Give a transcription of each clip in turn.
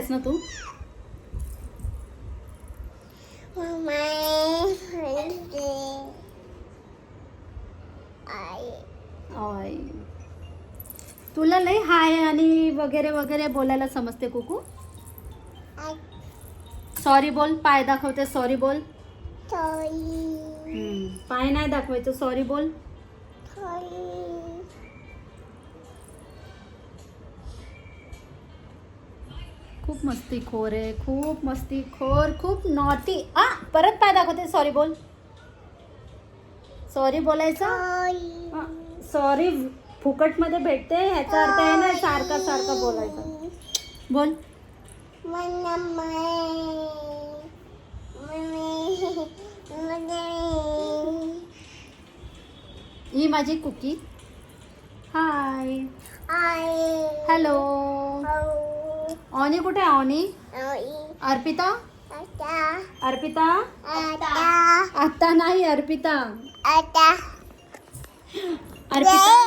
आहेस ना तू? आय. तुला लय हाय आणि वगैरे वगैरे बोलायला समजते कुकू? सॉरी बोल. पाय दाखवते. सॉरी बोल. पाय नाही दाखवायचं. सॉरी बोल. खूप मस्तीखोर आहे. खूप मस्तीखोर. खूप नॉटी. परत पाय दाखवते. सॉरी बोल. सॉरी बोलायचं. सॉरी फुकटमध्ये भेटते ह्याचा अर्थ आहे ना सारखा सारखा बोलायचं. बोल. ही माझी कुकी. हाय. हॅलो. ऑनी कुठे आहे? ऑनी. अर्पिता. अर्पिता. आता नाही अर्पिता. अर्पिता.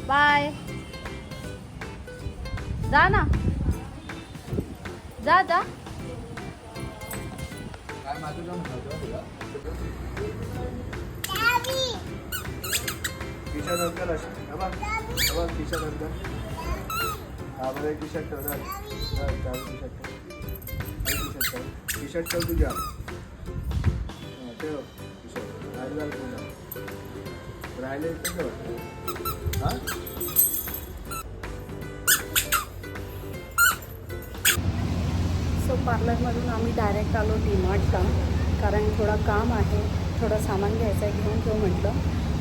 बाय. जा ना. जा जा. टी शर्ट ठेव तुझ्या. ठेव राहिले हां. सो पार्लरमधून आम्ही डायरेक्ट आलो डीमार्टला, कारण थोडं काम आहे, थोडं सामान घ्यायचं आहे, घेऊन ठेव म्हटलं.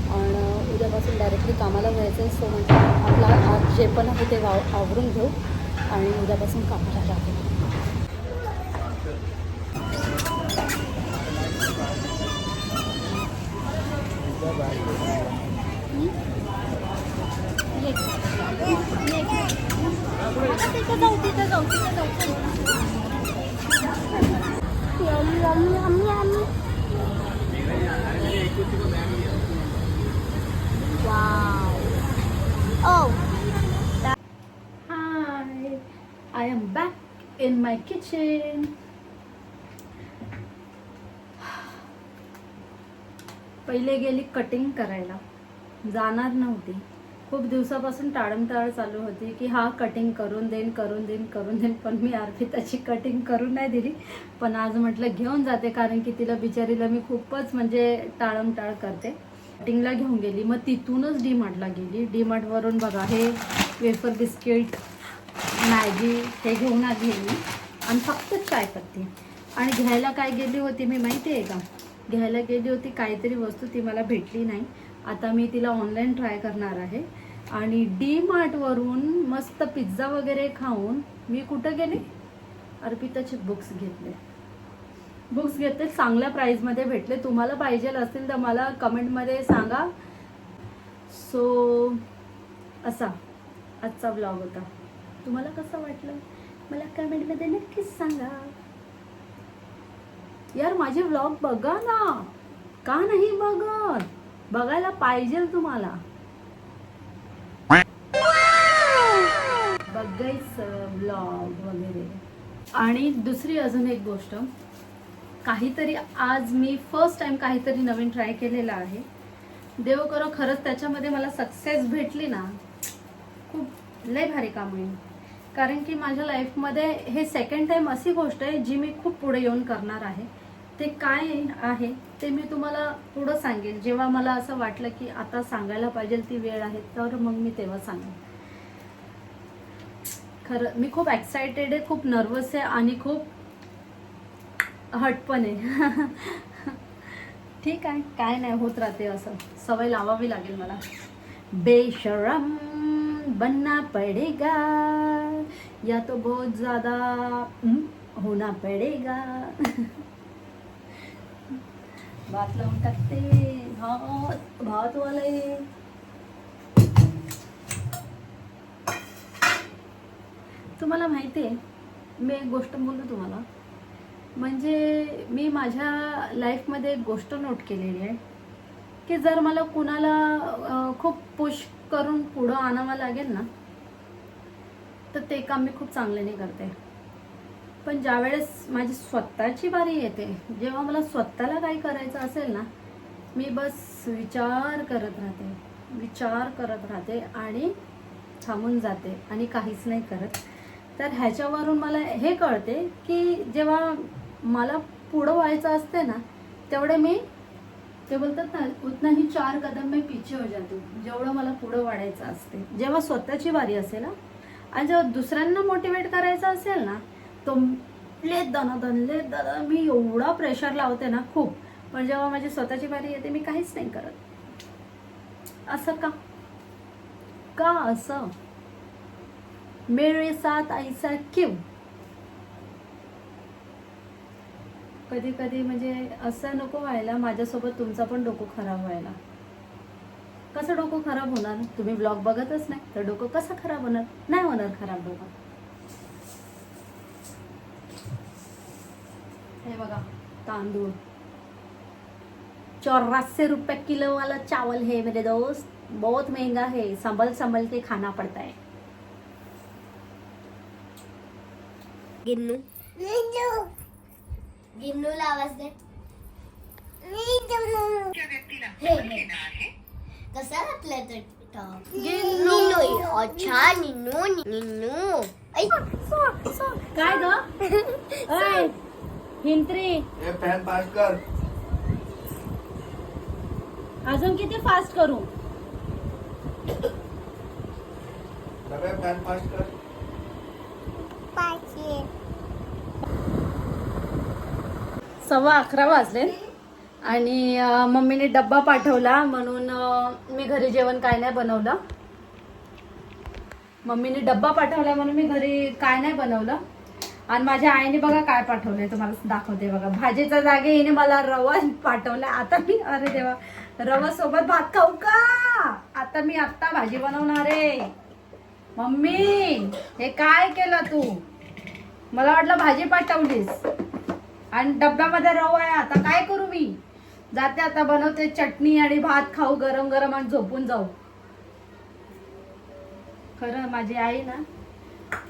आणि उद्यापासून डायरेक्टली कामाला जायचं आहे. सो म्हटलं आपला आज जे पण आहे ते आवरून घेऊ आणि उद्यापासून कामाला लागू. तिथं जाऊ. Hi, I am back in my kitchen. पहिले गेली कटिंग करायला, जाणार नव्हती. खूप दिवसापासून टाळमटाळ चालू होती की हा कटिंग करून देईन. पण मी अर्पिताची कटिंग करून नाही दिली. पण आज म्हटलं घेऊन जाते, कारण की तिला बिचारीला मी खूपच म्हणजे टाळमटाळ करते. कटिंगला घेऊन गेली. मग तिथूनच डीमार्टला गेली. डीमार्टवरून बघा हे वेफर बिस्किट, मॅगी हे घेऊन आली मी, आणि फक्त चायपत्ती. आणि घ्यायला काय गेली होती मी माहिती आहे का? घ्यायला गेली होती काहीतरी वस्तू, ती मला भेटली नाही. आता मी तिला ऑनलाईन ट्राय करणार आहे. आणि डीमार्टवरून मस्त पिझ्झा वगैरे खाऊन मी कुठं गेले? अर्पिताचे बुक्स घेतले. चांगल्या प्राईजमध्ये भेटले. तुम्हाला पाहिजे असतील तर मला कमेंटमध्ये सांगा. सो असा आजचा ब्लॉग होता. तुम्हाला कसं वाटलं मला कमेंटमध्ये नक्कीच सांगा. यार माझे व्लॉग बघा ना, का नाही बघत? बघायला पाहिजे तुम्हाला. बघायचं व्लॉग वगैरे. आणि दुसरी अजून एक गोष्ट, काहीतरी आज मी फर्स्ट टाइम काहीतरी नवीन ट्राय केलेलं आहे. देव करो खरंच त्याच्यामध्ये मला सक्सेस भेटली ना, खूप लय भारी काम होईल. कारण की माझ्या लाईफमध्ये हे सेकंड टाइम अशी गोष्ट आहे जी मी खूप पुढे येऊन करणार आहे. ते काय आहे ते मी तुम्हाला पुढं सांगेल. जेव्हा मला असं वाटलं की आता सांगायला पाहिजे ती वेळ आहे, तर मग मी तेव्हा सांगेन. खरं मी खूप एक्सायटेड आहे, खूप नर्वस आहे आणि खूप हट पण आहे. ठीक आहे, काय नाही, होत राहते असं, सवय लावावी लागेल मला. बेशरम बनना पडेगा या तो बहुत ज्यादा होना पडेगा. भात लावून टाकते. भात वाले तुम्हाला माहिती आहे, मी एक गोष्ट बोलू तुम्हाला. म्हणजे मी माझ्या लाईफमध्ये एक गोष्ट नोट केलेली आहे की जर मला कुणाला खूप पुश करून पुढं आणावं लागेल ना, तर ते काम मी खूप चांगल्याने करते. पण ज्यावेळेस माझी स्वतःची बारी येते, जेव्हा मला स्वतःला काही करायचं असेल ना, मी बस विचार करत राहते आणि थांबून जाते आणि काहीच नाही करत. तर ह्याच्यावरून मला हे कळते की जेव्हा मला पुढं व्हायचं असते ना, तेवढे मी, ते बोलतात ना, उतना ही 4 कदम में पीछे हो जाते. जेवढं मला पुढं वाढायचं असते, जेव्हा स्वतःची बारी असेल ना, आणि जेव्हा दुसऱ्यांना मोटिवेट करायचं असेल ना, तो लेत दाना मी एवढा प्रेशर लावते ना खूप. पण जेव्हा माझी स्वतःची बारी येते, मी काहीच नाही करत. असं का असं? मेरे साथ ऐसा क्यों? कधी कधी म्हणजे असं नको व्हायला माझ्यासोबत, तुमचा पण डोकं खराब व्हायला. कसं डोकं खराब होणार? तुम्ही ब्लॉग बघतच नाही तर डोकं कसं खराब होणार? नाही होणार खराब डोकं. हे बघा तांदूळ, 84 रुपये किलो वाला चावल है मेरे दोस्त, बहुत महंगा है, संभल के खाना पड़ता है. गिन्नू गिन्नूला आवाज दे. कसा घातलाय तो टॉप? निन्नू. अच्छा निन्नू. काय ग हिंत्री, फॅन फास्ट कर. अजून किती फास्ट करू? फॅन फास्ट कर. 11:15 वाजले आणि मम्मीने डब्बा पाठवला म्हणून मी घरी जेवण काय नाही बनवलं. मम्मीने डब्बा पाठवला म्हणून मी घरी काय नाही बनवलं. आणि माझ्या आईने बघा काय पाठवलंय, तुम्हाला दाखवते बघा. भाजीच्या जागे हिने मला रवा पाठवला. आता मी, अरे देवा, रवा सोबत भात खाऊ का? आता मी भाजी बनवणार आहे. मम्मी हे काय केलं तू? मला वाटलं भाजी पाठवलीस आणि डब्यामध्ये रवा आहे. आता काय करू मी? जाते आता, बनवते चटणी आणि भात खाऊ गरम गरम आणि झोपून जाऊ. खरं माझी आई ना,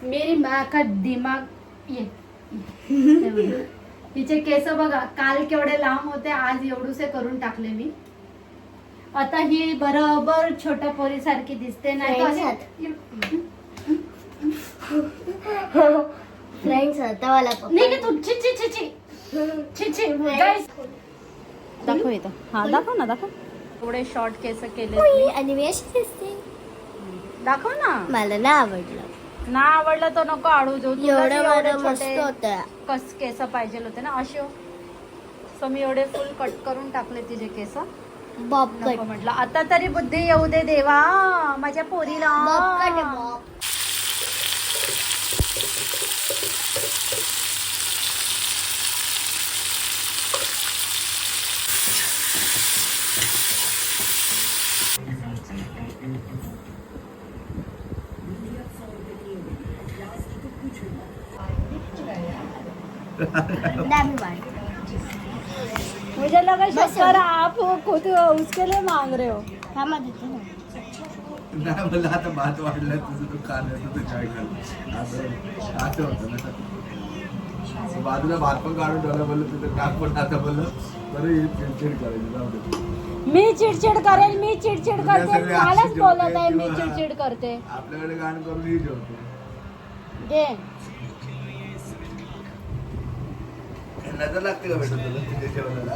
मेरी माँ का दिमाग ये. तिचे केस बघा, काल केवढे लांब होते, आज एवढूसे करून टाकले मी. आता ही बरोबर छोट्या पोरी सारखी दिसते. नाही फ्रेंड्स आता मला तू दाखव इथं. हा दाखव ना, दाखव. थोडे शॉर्ट केस केले आणि मी अशी दिसते. दाखव ना. मला ना आवडलं. ना आवडलं तर नको आडू जाऊ. एवढं मला मस्त होतं. कस केस पाहिजे होते ना असे. सो मी एवढे फुल कट करून टाकले तिचे केस. बॉब कट म्हटलं आता तरी बुद्धी येऊ दे देवा माझ्या पोरीला. Bob cut Bob. मुझे लगा शक्कर आप खुद उसके लिए मांग रहे हो. नाही मला आता भात वाढला, तुझं तू खाण्याचं तू काय खाल्लं असं होतं ना. बाजूला भात पण काढून ठेवला, बोललं तुझं काम पण आता बोललं बरं चिडचिड करायची. जाऊ दे. मी चिडचिड करेल, मी चिडचिड करते. मलाच बोलत आहे मी चिडचिड करते. आपल्याकडे गाणं करून ही जेवते. घे. नजर लागते का बेटा तुला तुझ्या जेवणाला?